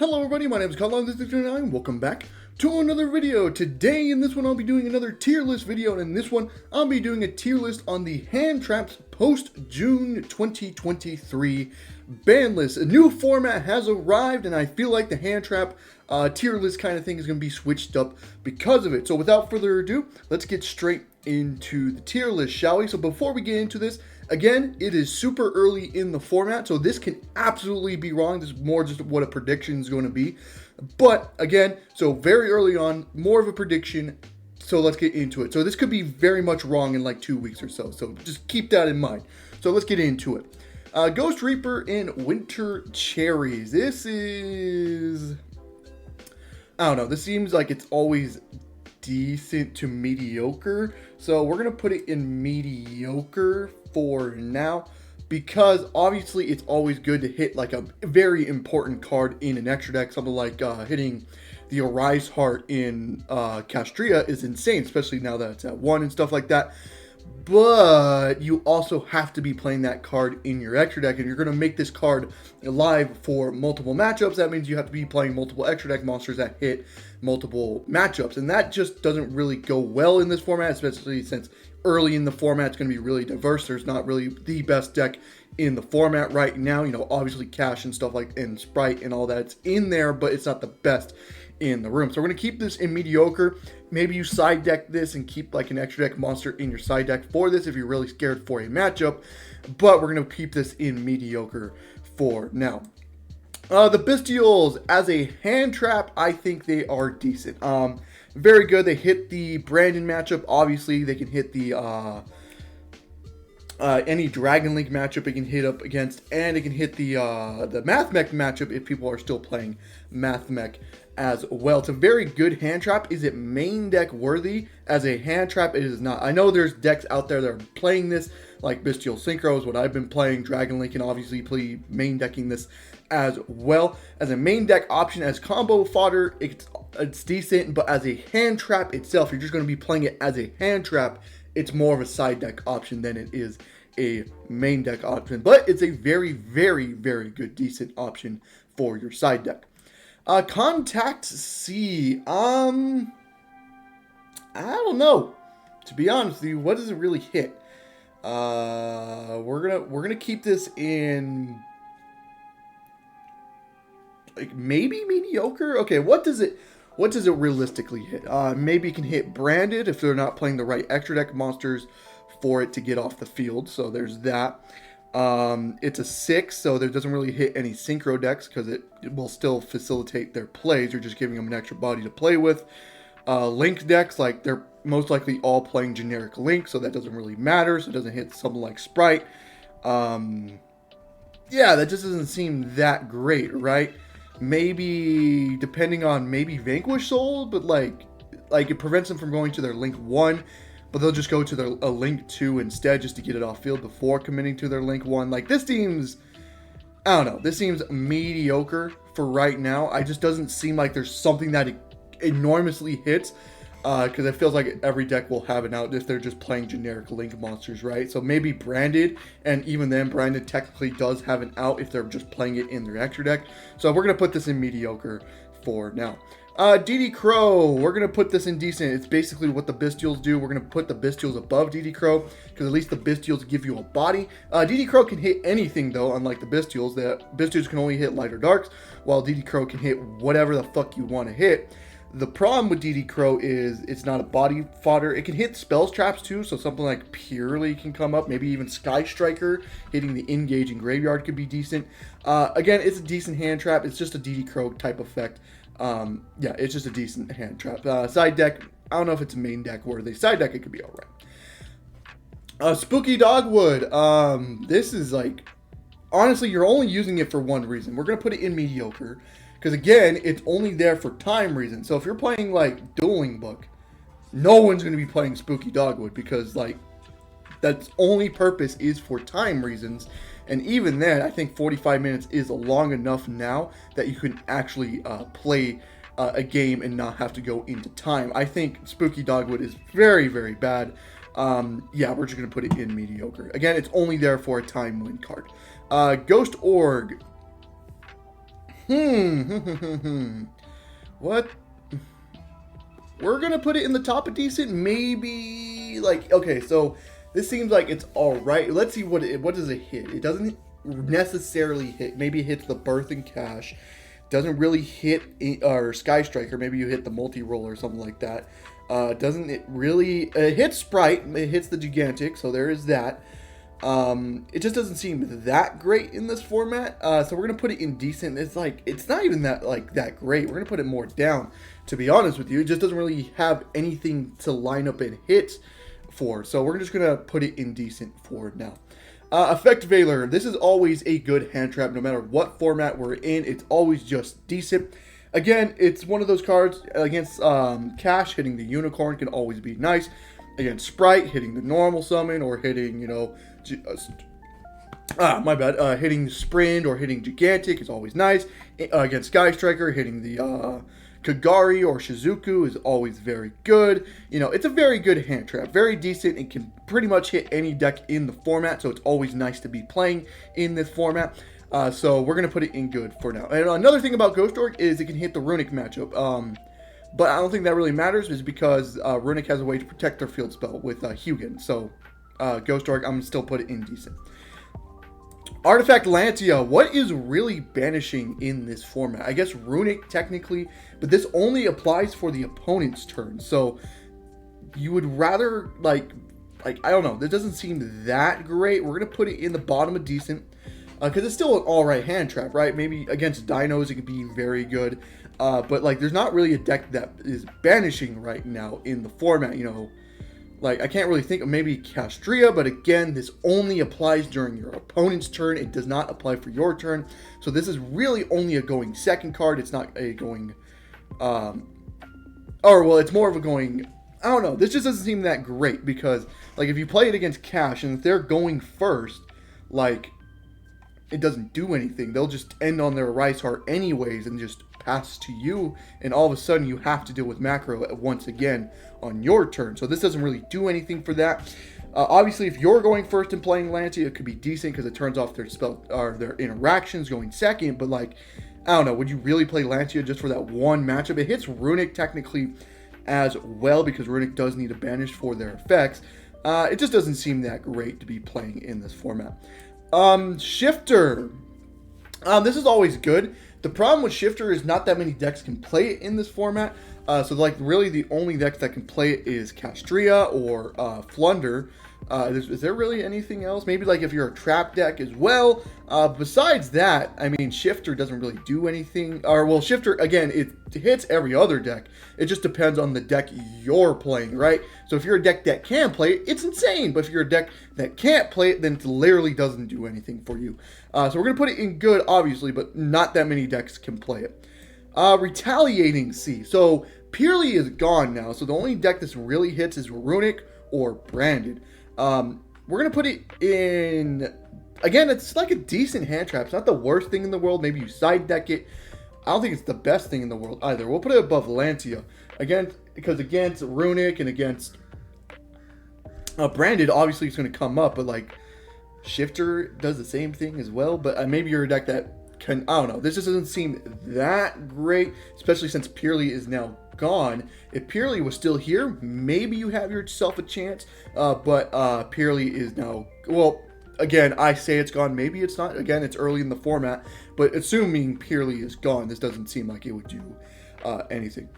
Hello everybody, my name is Colin, this is 69, welcome back to another video. Today in this one I'll be doing another tier list video, and in this one I'll be doing a tier list on the Handtrap's post-June 2023 ban list. A new format has arrived and I feel like the Handtrap tier list kind of thing is going to be switched up because of it. So without further ado, let's get straight into the tier list, shall we? So before we get into this, again, it is super early in the format, so this can absolutely be wrong. This is more just what a prediction is going to be. But again, so very early on, more of a prediction. So let's get into it. So this could be very much wrong in like 2 weeks or so. So just keep that in mind. So let's get into it. Ghost Reaper and Winter Cherries. This is, I don't know. This seems like it's always decent to mediocre. So we're going to put it in mediocre for now, because obviously it's always good to hit like a very important card in an extra deck. Something like hitting the Arise Heart in Castria is insane, especially now that it's at 1 and stuff like that. But you also have to be playing that card in your extra deck, and you're going to make this card live for multiple matchups. That means you have to be playing multiple extra deck monsters that hit multiple matchups, and that just doesn't really go well in this format, especially since early in the format it's going to be really diverse. There's not really the best deck in the format right now. You know, obviously Cash and stuff like, and Sprite and all that's in there, but it's not the best in the room. So we're going to keep this in mediocre. Maybe you side deck this and keep like an extra deck monster in your side deck for this if you're really scared for a matchup, but we're going to keep this in mediocre for now. The Bestials as a hand trap, I think they are decent. Very good. They hit the Brandon matchup. Obviously, they can hit the any Dragon Link matchup it can hit up against, and it can hit the Mathmech matchup if people are still playing Mathmech as well. It's a very good hand trap. Is it main deck worthy? As a hand trap, it is not. I know there's decks out there that are playing this, like Bestial Synchro is what I've been playing. Dragon Link and obviously play main decking this as well. As a main deck option, as combo fodder, it's decent, but as a hand trap itself, you're just going to be playing it as a hand trap. It's more of a side deck option than it is a main deck option, but it's a very, very, very good, decent option for your side deck. Contact C. I don't know. To be honest with you, what does it really hit? We're gonna keep this in like maybe mediocre. Okay, what does it realistically hit? Maybe it can hit branded if they're not playing the right extra deck monsters for it to get off the field. So there's that. It's a 6, so there doesn't really hit any synchro decks because it will still facilitate their plays. You're just giving them an extra body to play with. Link decks, like they're most likely all playing generic Link, so that doesn't really matter. So it doesn't hit something like Sprite. Yeah, that just doesn't seem that great, right? Maybe depending on maybe Vanquish Soul, but like it prevents them from going to their Link 1. But they'll just go to their Link 2 instead just to get it off field before committing to their Link 1. Like, this seems, I don't know, this seems mediocre for right now. It just doesn't seem like there's something that enormously hits, because it feels like every deck will have it out if they're just playing generic Link monsters, right? So maybe Branded, and even then, Branded technically does have an out if they're just playing it in their extra deck. So we're going to put this in mediocre for now. DD Crow, we're going to put this in decent. It's basically what the Bestials do. We're going to put the Bestials above DD Crow, because at least the Bestials give you a body. DD Crow can hit anything, though, unlike the Bestials. The Bestials can only hit light or darks, while DD Crow can hit whatever the fuck you want to hit. The problem with DD Crow is it's not a body fodder. It can hit spells traps, too, so something like Purely can come up. Maybe even Sky Striker hitting the engaging graveyard could be decent. Again, it's a decent hand trap. It's just a DD Crow type effect. Yeah, it's just a decent hand trap. Side deck, I don't know if it's main deck worthy. Side deck, it could be alright. Spooky Dogwood. This is like, honestly, you're only using it for one reason. We're going to put it in mediocre, because again, it's only there for time reasons. So if you're playing like Dueling Book, no one's going to be playing Spooky Dogwood, because like, that's only purpose is for time reasons. And even then, I think 45 minutes is long enough now that you can actually play a game and not have to go into time. I think Spooky Dogwood is very, very bad. Yeah, we're just going to put it in mediocre. Again, it's only there for a time win card. Ghost Org. What? We're gonna put it in the top of decent, maybe. Like, okay, so this seems like it's all right. Let's see what does it hit. It doesn't necessarily hit. Maybe it hits the Birthing Cache. Doesn't really hit or Sky Striker. Maybe you hit the multi-roll or something like that. Doesn't it really? It hits Sprite. It hits the Gigantic. So there is that. It just doesn't seem that great in this format. So we're gonna put it in decent. It's like it's not even that great. We're gonna put it more down. To be honest with you, it just doesn't really have anything to line up and hit for. So we're just gonna put it in decent for now. Effect Veiler. This is always a good hand trap, no matter what format we're in. It's always just decent. Again, it's one of those cards against Cash. Hitting the Unicorn can always be nice. Against Sprite, hitting the normal summon or hitting, you know, hitting Sprint or hitting Gigantic is always nice. Against Sky Striker, hitting the Kagari or Shizuku is always very good. You know, it's a very good hand trap. Very decent. It can pretty much hit any deck in the format, so it's always nice to be playing in this format. So we're going to put it in good for now. And another thing about Ghost Orc is it can hit the Runic matchup. But I don't think that really matters is because Runic has a way to protect their field spell with Hugin. So Ghost Orc, I'm going to still put it in decent. Artifact Lancia. What is really banishing in this format? I guess Runic technically, but this only applies for the opponent's turn. So you would rather like I don't know. This doesn't seem that great. We're going to put it in the bottom of decent because it's still an alright hand trap, right? Maybe against dinos it could be very good. But like there's not really a deck that is banishing right now in the format, you know. Like, I can't really think of maybe Castria, but again, this only applies during your opponent's turn. It does not apply for your turn. So this is really only a going second card. It's not a going, it's more of a going, I don't know. This just doesn't seem that great because, like, if you play it against Cash and if they're going first, like, it doesn't do anything. They'll just end on their Rise Heart anyways and just pass to you, and all of a sudden you have to deal with macro once again on your turn. So this doesn't really do anything for that. Obviously, if you're going first and playing Lancia, it could be decent because it turns off their spell or their interactions going second. But like, I don't know, would you really play Lancia just for that one matchup? It hits Runic technically as well because Runic does need a banish for their effects. It just doesn't seem that great to be playing in this format. Shifter. This is always good. The problem with Shifter is not that many decks can play it in this format. So like really the only decks that can play it is Castria or Flunder. Is there really anything else? Maybe like if you're a trap deck as well. Besides that, I mean, Shifter doesn't really do anything. Or well, Shifter, again, it hits every other deck. It just depends on the deck you're playing, right? So if you're a deck that can play it, it's insane. But if you're a deck that can't play it, then it literally doesn't do anything for you. So we're going to put it in good, obviously, but not that many decks can play it. Retaliating Sea. So Purely is gone now. So the only deck this really hits is Runic or Branded. We're going to put it in... Again, it's like a decent hand trap. It's not the worst thing in the world. Maybe you side deck it. I don't think it's the best thing in the world either. We'll put it above Lancia. Again, because against Runic and against Branded, obviously it's going to come up. But like, Shifter does the same thing as well. But maybe you're a deck that can... I don't know. This just doesn't seem that great. Especially since Purely is now gone. If Purely was still here, maybe you have yourself a chance. But Purely is now... Well... Again, I say it's gone. Maybe it's not. Again, it's early in the format. But assuming Purely is gone, this doesn't seem like it would do anything.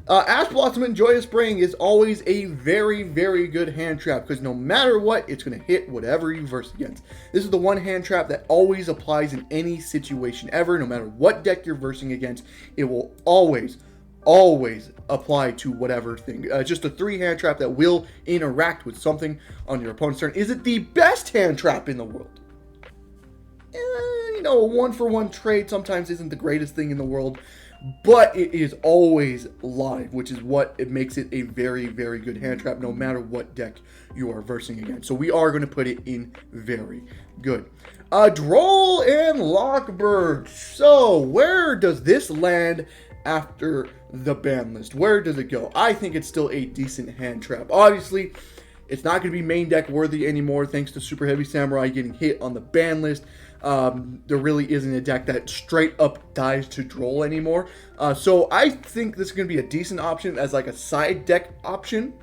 Ash Blossom and Joyous Spring is always a very, very good hand trap. Because no matter what, it's going to hit whatever you verse against. This is the one hand trap that always applies in any situation ever. No matter what deck you're versing against, it will always apply to whatever thing. Just a 3 hand trap that will interact with something on your opponent's turn. Is it the best hand trap in the world? You know, a 1-for-1 trade sometimes isn't the greatest thing in the world, but it is always live, which is what it makes it a very, very good hand trap no matter what deck you are versing against. So we are going to put it in very good. Droll and Lockberg. So where does this land after the ban list? Where does it go? I think it's still a decent hand trap. Obviously, It's not going to be main deck worthy anymore thanks to Super Heavy Samurai getting hit on the ban list. There really isn't a deck that straight up dies to Droll anymore. So I think this is going to be a decent option as like a side deck option,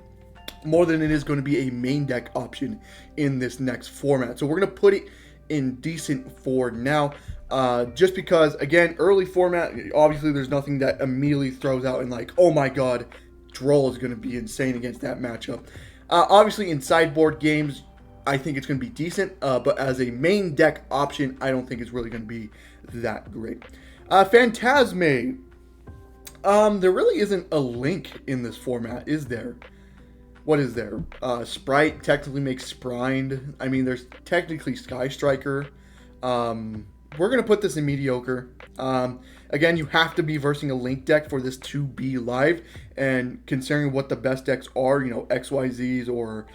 more than it is going to be a main deck option in this next format. So we're going to put it in decent for now. Just because, again, early format, obviously there's nothing that immediately throws out and like, oh my god, Droll is going to be insane against that matchup. Obviously in sideboard games, I think it's going to be decent, but as a main deck option, I don't think it's really going to be that great. Phantasmic. There really isn't a link in this format, is there? What is there? Sprite technically makes Sprined. I mean, there's technically Sky Striker. We're going to put this in mediocre. Again, you have to be versing a Link deck for this to be live. And considering what the best decks are, you know, XYZs or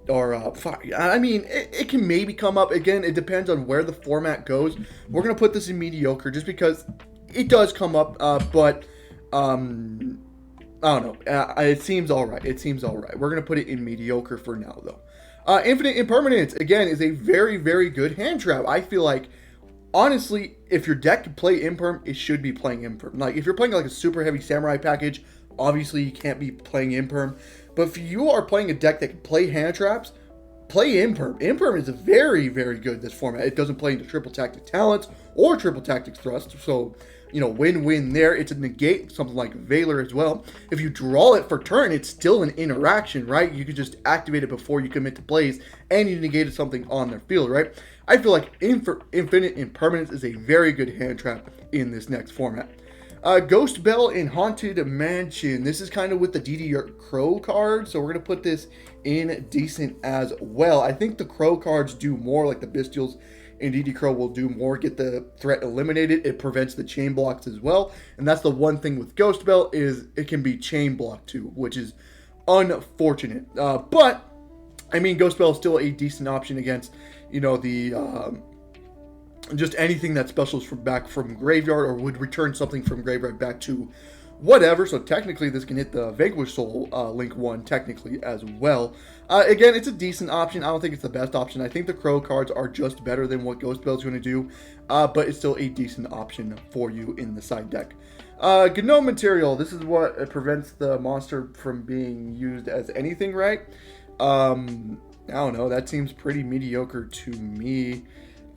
I mean, it can maybe come up. Again, it depends on where the format goes. We're going to put this in mediocre just because it does come up, but I don't know. It seems all right. It seems all right. We're going to put it in mediocre for now, though. Infinite Impermanence, again, is a very, very good hand trap. I feel like, honestly, if your deck can play Imperm, it should be playing Imperm. Like, if you're playing like a super heavy Samurai package, obviously you can't be playing Imperm. But if you are playing a deck that can play hand traps, play Imperm. Imperm is very, very good this format. It doesn't play into triple tactic talents or triple tactic thrust, so, you know, win-win there. It's a negate, something like Valor as well. If you draw it for turn, it's still an interaction, right? You could just activate it before you commit to plays, and you negated something on their field, right? I feel like Infinite Impermanence is a very good hand trap in this next format. Ghost Bell in Haunted Mansion. This is kind of with the DD Crow card, so we're going to put this in decent as well. I think the Crow cards do more, like the Bestials and DD Crow will do more, get the threat eliminated. It prevents the chain blocks as well, and that's the one thing with Ghost Bell is it can be chain blocked too, which is unfortunate. But, I mean, Ghost Bell is still a decent option against, you know, the... just anything that specials from back from graveyard or would return something from graveyard back to whatever. So technically this can hit the Vanquish Soul Link 1 technically as well. Again, it's a decent option. I don't think it's the best option. I think the Crow cards are just better than what Ghost Bell is going to do. But it's still a decent option for you in the side deck. Gnome Material. This is what prevents the monster from being used as anything, right? I don't know. That seems pretty mediocre to me.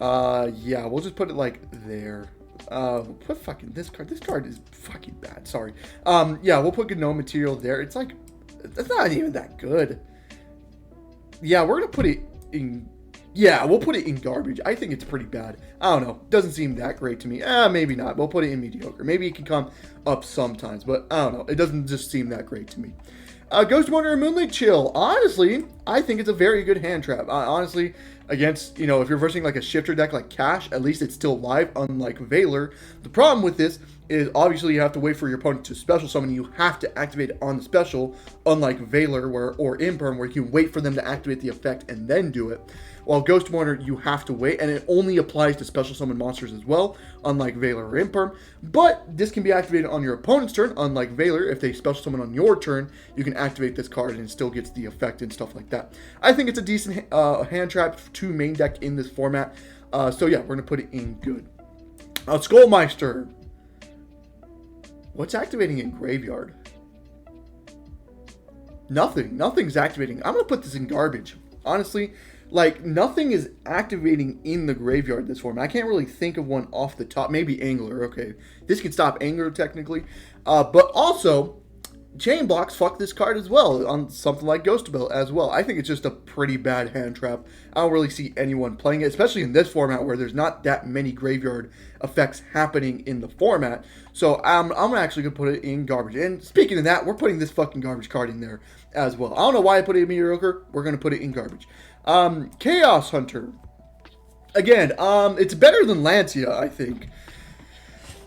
Yeah, we'll just put it like there. Put fucking this card is fucking bad, sorry. Yeah, we'll put Gnome Material there. It's like, it's not even that good. Yeah, we're gonna put it in, yeah, we'll put it in garbage. I think it's pretty bad. I don't know, doesn't seem that great to me. Maybe not, we'll put it in mediocre. Maybe it can come up sometimes, but I don't know, it doesn't just seem that great to me. Ghost Wonder and Moonlight Chill. Honestly, I think it's a very good hand trap. Honestly, against, you know, if you're versing like a shifter deck like Cash, at least it's still live, unlike Valor. The problem with this is obviously you have to wait for your opponent to special summon. You have to activate it on the special, unlike Valor or Imperm, where you can wait for them to activate the effect and then do it. While Ghost Wonder, you have to wait, and it only applies to special summon monsters as well, unlike Valor or Imperm. But this can be activated on your opponent's turn, unlike Valor. If they special summon on your turn, you can activate this card and it still gets the effect and stuff like that. I think it's a decent hand trap to main deck in this format. So yeah, we're going to put it in good. Goldmeister. What's activating in Graveyard? Nothing. Nothing's activating. I'm going to put this in garbage. Honestly, like, nothing is activating in the graveyard this format. I can't really think of one off the top. Maybe Angler. Okay, this can stop Angler technically. But also, chain blocks fuck this card as well on something like Ghost Bell as well. I think it's just a pretty bad hand trap. I don't really see anyone playing it, especially in this format where there's not that many graveyard effects happening in the format. So I'm actually going to put it in garbage. And speaking of that, we're putting this fucking garbage card in there as well. I don't know why I put it in mediocre. We're going to put it in garbage. Chaos Hunter. Again, it's better than Lancia, I think.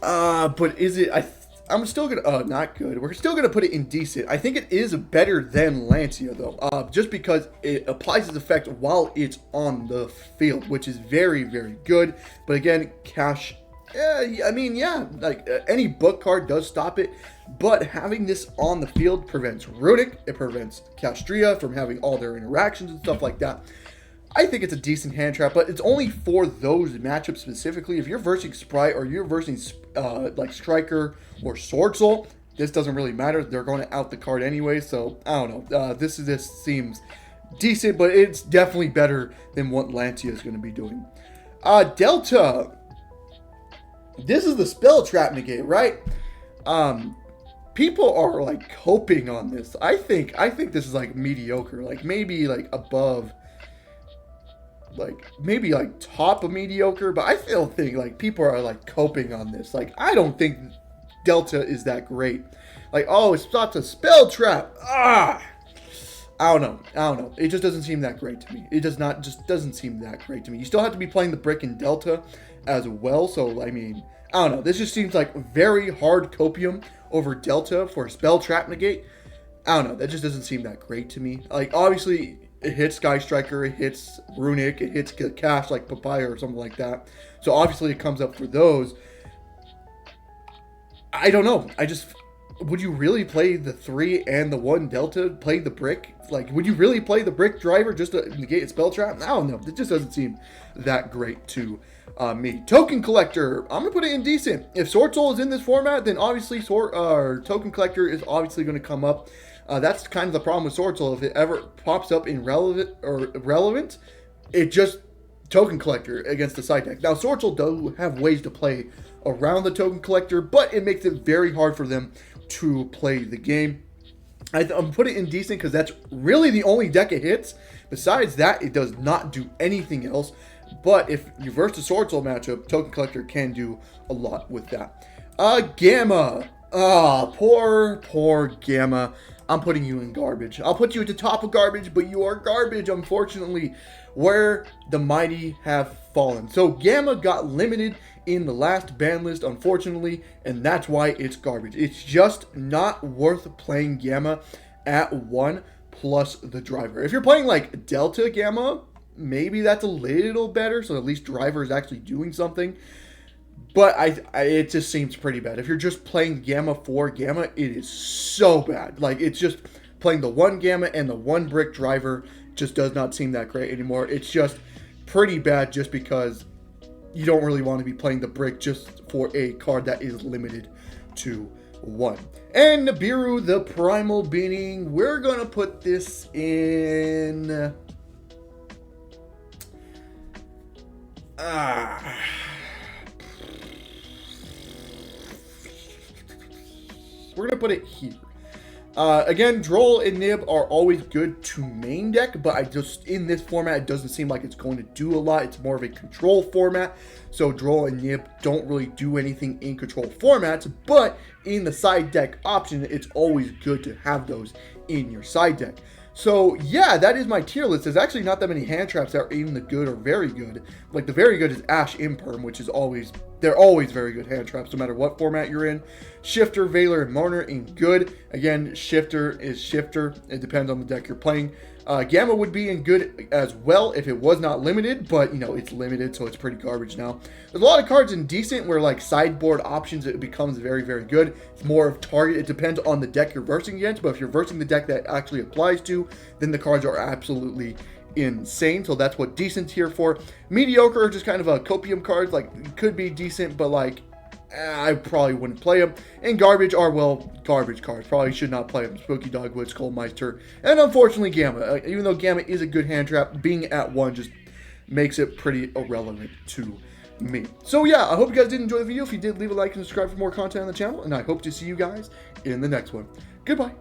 But is it... I'm still gonna, not good. We're still gonna put it in decent. I think it is better than Lancia though, just because it applies its effect while it's on the field, which is very, very good. But again, Cash Yeah, I mean, yeah, like any book card does stop it, but having this on the field prevents Runic, it prevents Castria from having all their interactions and stuff like that. I think it's a decent hand trap, but it's only for those matchups specifically. If you're versing Sprite or you're versing like Striker or Sword Soul, this doesn't really matter. They're going to out the card anyway, so I don't know. This seems decent, but it's definitely better than what Lancia is going to be doing. Delta. This is the spell trap negate, right? People are like hoping on this. I think this is like mediocre, like maybe like above, like maybe like top of mediocre, but I still think like people are like coping on this. Like I don't think Delta is that great. Like, oh, it's not a spell trap. I don't know. It just doesn't seem that great to me. It just doesn't seem that great to me. You still have to be playing the brick in Delta as well. So, I mean, I don't know. This just seems like very hard copium over Delta for spell trap negate. I don't know. That just doesn't seem that great to me. Like, obviously, it hits Sky Striker, it hits Runic, it hits Cash like Papaya or something like that. So, obviously, it comes up for those. I don't know. Would you really play the 3 and the 1 Delta? Play the brick? Like, would you really play the brick driver just to negate a spell trap? I don't know. It just doesn't seem that great to me. Token Collector. I'm going to put it in decent. If Sword Soul is in this format, then obviously Token Collector is obviously going to come up. That's kind of the problem with Sword Soul. If it ever pops up in relevant, it just Token Collector against the side deck. Now, Sword Soul does have ways to play around the Token Collector, but it makes it very hard for them to play the game. I'm putting it in decent because that's really the only deck it hits. Besides that, it does not do anything else. But if you verse the Sword Soul matchup, Token Collector can do a lot with that. Gamma. Poor Gamma. I'm putting you in garbage. I'll put you at the top of garbage, but you are garbage, unfortunately, where the mighty have fallen. So Gamma got limited in the last ban list, unfortunately, and that's why it's garbage. It's just not worth playing Gamma at 1 plus the driver. If you're playing like Delta Gamma, maybe that's a little better, so at least driver is actually doing something. But it just seems pretty bad. If you're just playing Gamma for Gamma, it is so bad. Like, it's just playing the 1 Gamma and the 1 brick driver just does not seem that great anymore. It's just pretty bad just because you don't really want to be playing the brick just for a card that is limited to 1. And Nibiru, the Primal Being, we're going to put this in... we're going to put it here. Again, Droll and Nib are always good to main deck, but in this format, it doesn't seem like it's going to do a lot. It's more of a control format, so Droll and Nib don't really do anything in control formats, but in the side deck option, it's always good to have those in your side deck. So yeah, that is my tier list. There's actually not that many hand traps that are even the good or very good. Like the very good is Ash Imperm, which is they're always very good hand traps no matter what format you're in. Shifter, Veiler, and Marner in good. Again, Shifter is Shifter. It depends on the deck you're playing. Gamma would be in good as well if it was not limited, but you know, it's limited, so it's pretty garbage now. There's a lot of cards in decent where like sideboard options, it becomes very, very good. It's more of target. It depends on the deck you're versing against, but if you're versing the deck that actually applies to, then the cards are absolutely insane. So that's what decent's here for. Mediocre are just kind of a copium cards, like could be decent, but like I probably wouldn't play them. And garbage are, well, garbage cards. Probably should not play them. Spooky Dogwood, Goldmeister, and unfortunately Gamma. Even though Gamma is a good hand trap, being at 1 just makes it pretty irrelevant to me. So yeah, I hope you guys did enjoy the video. If you did, leave a like and subscribe for more content on the channel, and I hope to see you guys in the next one. Goodbye.